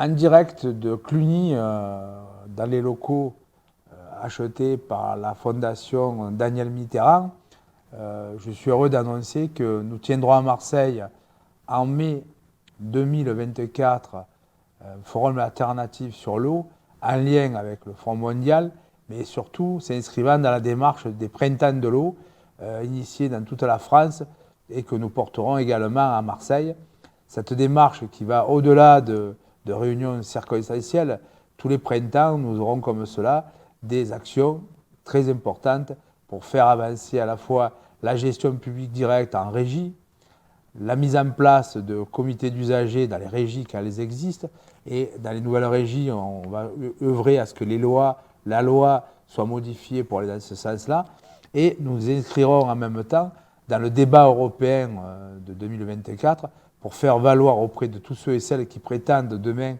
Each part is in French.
En direct de Cluny, dans les locaux achetés par la fondation Daniel Mitterrand, je suis heureux d'annoncer que nous tiendrons à Marseille en mai 2024 un forum alternatif sur l'eau en lien avec le Front mondial, mais surtout s'inscrivant dans la démarche des printemps de l'eau initiée dans toute la France et que nous porterons également à Marseille. Cette démarche qui va au-delà de réunions circonstancielles, tous les printemps, nous aurons comme cela des actions très importantes pour faire avancer à la fois la gestion publique directe en régie, la mise en place de comités d'usagers dans les régies quand elles existent, et dans les nouvelles régies, on va œuvrer à ce que la loi soit modifiée pour aller dans ce sens-là, et nous inscrirons en même temps dans le débat européen de 2024 pour faire valoir auprès de tous ceux et celles qui prétendent demain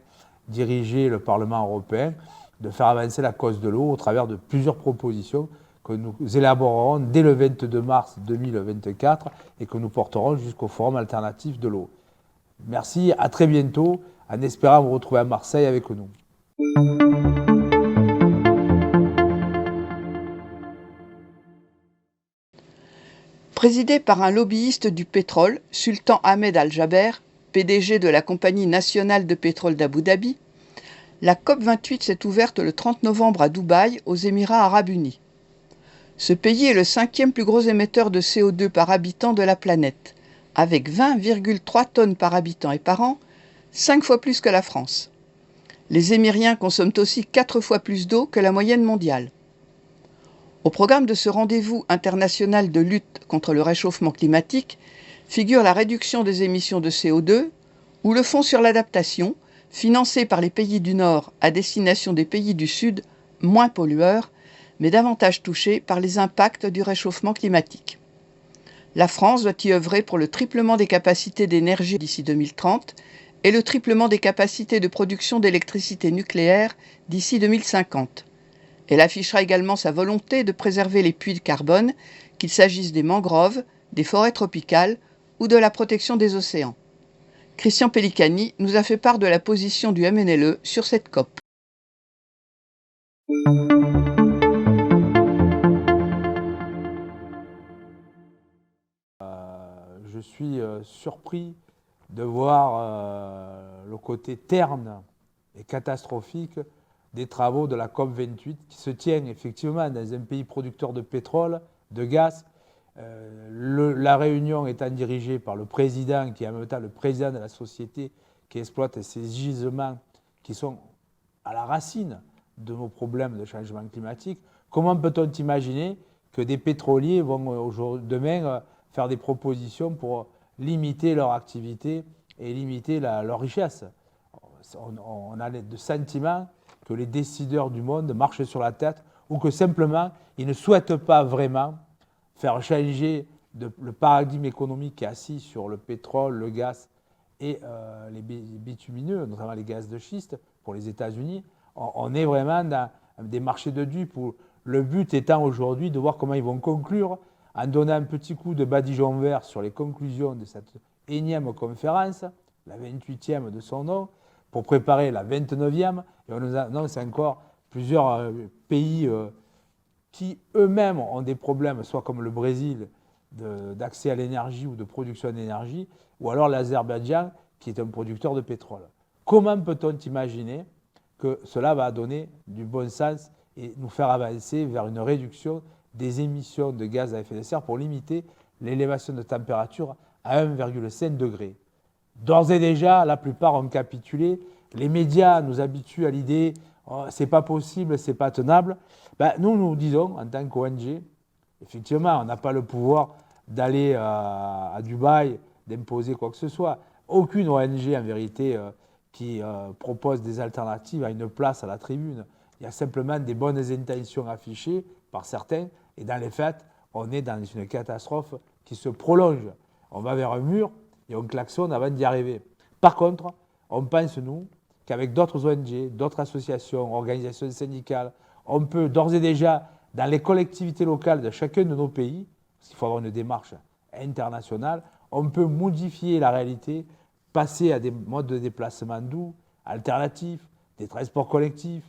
diriger le Parlement européen, de faire avancer la cause de l'eau au travers de plusieurs propositions que nous élaborerons dès le 22 mars 2024 et que nous porterons jusqu'au Forum alternatif de l'eau. Merci, à très bientôt, en espérant vous retrouver à Marseille avec nous. Présidé par un lobbyiste du pétrole, Sultan Ahmed Al-Jaber, PDG de la Compagnie nationale de pétrole d'Abu Dhabi, la COP28 s'est ouverte le 30 novembre à Dubaï, aux Émirats arabes unis. Ce pays est le 5e plus gros émetteur de CO2 par habitant de la planète, avec 20,3 tonnes par habitant et par an, 5 fois plus que la France. Les Émiriens consomment aussi 4 fois plus d'eau que la moyenne mondiale. Au programme de ce rendez-vous international de lutte contre le réchauffement climatique figure la réduction des émissions de CO2 ou le Fonds sur l'adaptation, financé par les pays du Nord à destination des pays du Sud, moins pollueurs, mais davantage touchés par les impacts du réchauffement climatique. La France doit y œuvrer pour le triplement des capacités d'énergie d'ici 2030 et le triplement des capacités de production d'électricité nucléaire d'ici 2050. Elle affichera également sa volonté de préserver les puits de carbone, qu'il s'agisse des mangroves, des forêts tropicales ou de la protection des océans. Christian Pellicani nous a fait part de la position du MNLE sur cette COP. Je suis surpris de voir le côté terne et catastrophique des travaux de la COP28 qui se tiennent effectivement dans un pays producteur de pétrole, de gaz. La réunion étant dirigée par le président, qui est en même temps le président de la société qui exploite ces gisements qui sont à la racine de nos problèmes de changement climatique. Comment peut-on imaginer que des pétroliers vont demain faire des propositions pour limiter leur activité et limiter leur richesse? On a le sentiment que les décideurs du monde marchent sur la tête ou que simplement ils ne souhaitent pas vraiment faire changer le paradigme économique qui est assis sur le pétrole, le gaz et les bitumineux, notamment les gaz de schiste pour les États-Unis. On est vraiment dans des marchés de dupes où le but étant aujourd'hui de voir comment ils vont conclure en donnant un petit coup de badigeon vert sur les conclusions de cette énième conférence, la 28e de son nom, pour préparer la 29e. Et on nous annonce encore plusieurs pays qui eux-mêmes ont des problèmes, soit comme le Brésil, d'accès à l'énergie ou de production d'énergie, ou alors l'Azerbaïdjan, qui est un producteur de pétrole. Comment peut-on imaginer que cela va donner du bon sens et nous faire avancer vers une réduction des émissions de gaz à effet de serre pour limiter l'élévation de température à 1,5 degré. D'ores et déjà, la plupart ont capitulé. Les médias nous habituent à l'idée oh, c'est pas possible, c'est pas tenable. Ben, nous disons, en tant qu'ONG, effectivement, on n'a pas le pouvoir d'aller à Dubaï, d'imposer quoi que ce soit. Aucune ONG, en vérité, qui propose des alternatives à une place à la tribune. Il y a simplement des bonnes intentions affichées par certains, et dans les faits, on est dans une catastrophe qui se prolonge. On va vers un mur et on klaxonne avant d'y arriver. Par contre, on pense, nous, qu'avec d'autres ONG, d'autres associations, organisations syndicales, on peut d'ores et déjà, dans les collectivités locales de chacun de nos pays, parce qu'il faut avoir une démarche internationale, on peut modifier la réalité, passer à des modes de déplacement doux, alternatifs, des transports collectifs,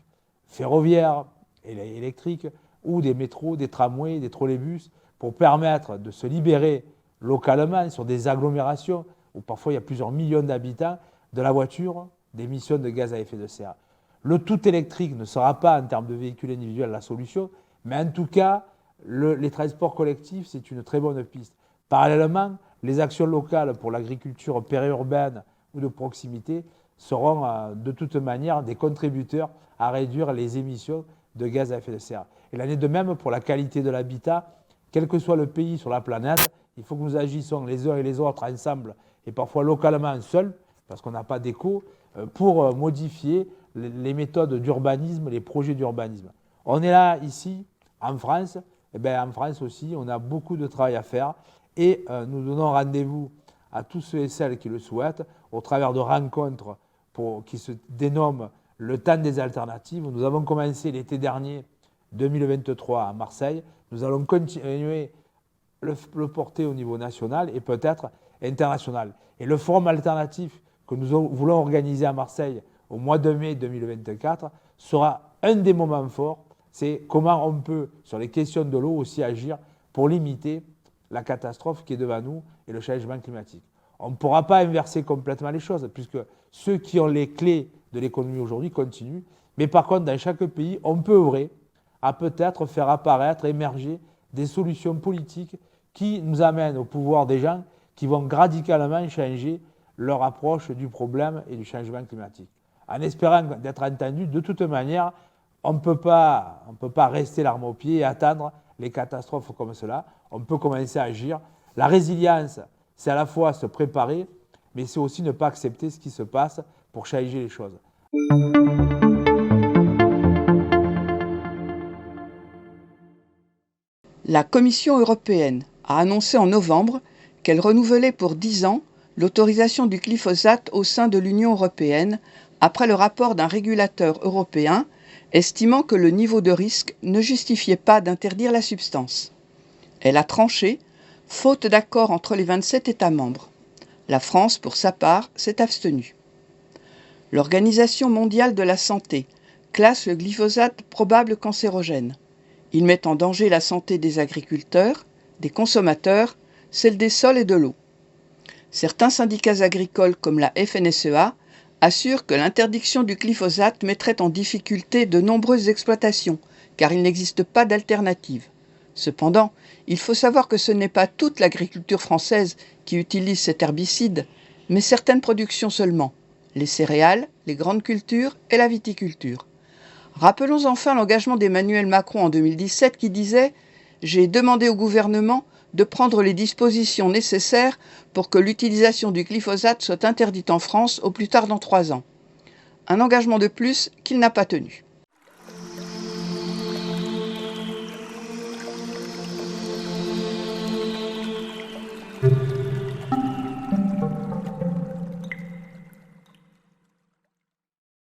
ferroviaires, électriques, ou des métros, des tramways, des trolleybus, pour permettre de se libérer localement sur des agglomérations où parfois il y a plusieurs millions d'habitants de la voiture, d'émissions de gaz à effet de serre. Le tout électrique ne sera pas, en termes de véhicules individuels, la solution, mais en tout cas, les transports collectifs, c'est une très bonne piste. Parallèlement, les actions locales pour l'agriculture périurbaine ou de proximité seront de toute manière des contributeurs à réduire les émissions de gaz à effet de serre. Et l'année de même pour la qualité de l'habitat, quel que soit le pays sur la planète, il faut que nous agissons les uns et les autres ensemble et parfois localement seuls, parce qu'on n'a pas d'écho, pour modifier les méthodes d'urbanisme, les projets d'urbanisme. On est là, ici, en France, et bien en France aussi, on a beaucoup de travail à faire et nous donnons rendez-vous à tous ceux et celles qui le souhaitent au travers de rencontres qui se dénomment le temps des alternatives. Nous avons commencé l'été dernier, 2023, à Marseille. Nous allons continuer le porter au niveau national et peut-être international. Et le forum alternatif que nous voulons organiser à Marseille au mois de mai 2024 sera un des moments forts. C'est comment on peut, sur les questions de l'eau, aussi agir pour limiter la catastrophe qui est devant nous et le changement climatique. On ne pourra pas inverser complètement les choses, puisque ceux qui ont les clés de l'économie aujourd'hui continuent. Mais par contre, dans chaque pays, on peut œuvrer à peut-être faire apparaître, émerger des solutions politiques qui nous amènent au pouvoir des gens qui vont radicalement changer leur approche du problème et du changement climatique. En espérant d'être entendus, de toute manière, on ne peut pas rester l'arme au pied et attendre les catastrophes comme cela. On peut commencer à agir. La résilience, c'est à la fois se préparer, mais c'est aussi ne pas accepter ce qui se passe pour changer les choses. La Commission européenne a annoncé en novembre qu'elle renouvelait pour 10 ans l'autorisation du glyphosate au sein de l'Union européenne après le rapport d'un régulateur européen estimant que le niveau de risque ne justifiait pas d'interdire la substance. Elle a tranché, faute d'accord entre les 27 États membres. La France, pour sa part, s'est abstenue. L'Organisation mondiale de la santé classe le glyphosate probable cancérogène. Il met en danger la santé des agriculteurs, des consommateurs, celle des sols et de l'eau. Certains syndicats agricoles comme la FNSEA assurent que l'interdiction du glyphosate mettrait en difficulté de nombreuses exploitations, car il n'existe pas d'alternative. Cependant, il faut savoir que ce n'est pas toute l'agriculture française qui utilise cet herbicide, mais certaines productions seulement, les céréales, les grandes cultures et la viticulture. Rappelons enfin l'engagement d'Emmanuel Macron en 2017 qui disait « J'ai demandé au gouvernement de prendre les dispositions nécessaires pour que l'utilisation du glyphosate soit interdite en France au plus tard dans 3 ans. » Un engagement de plus qu'il n'a pas tenu.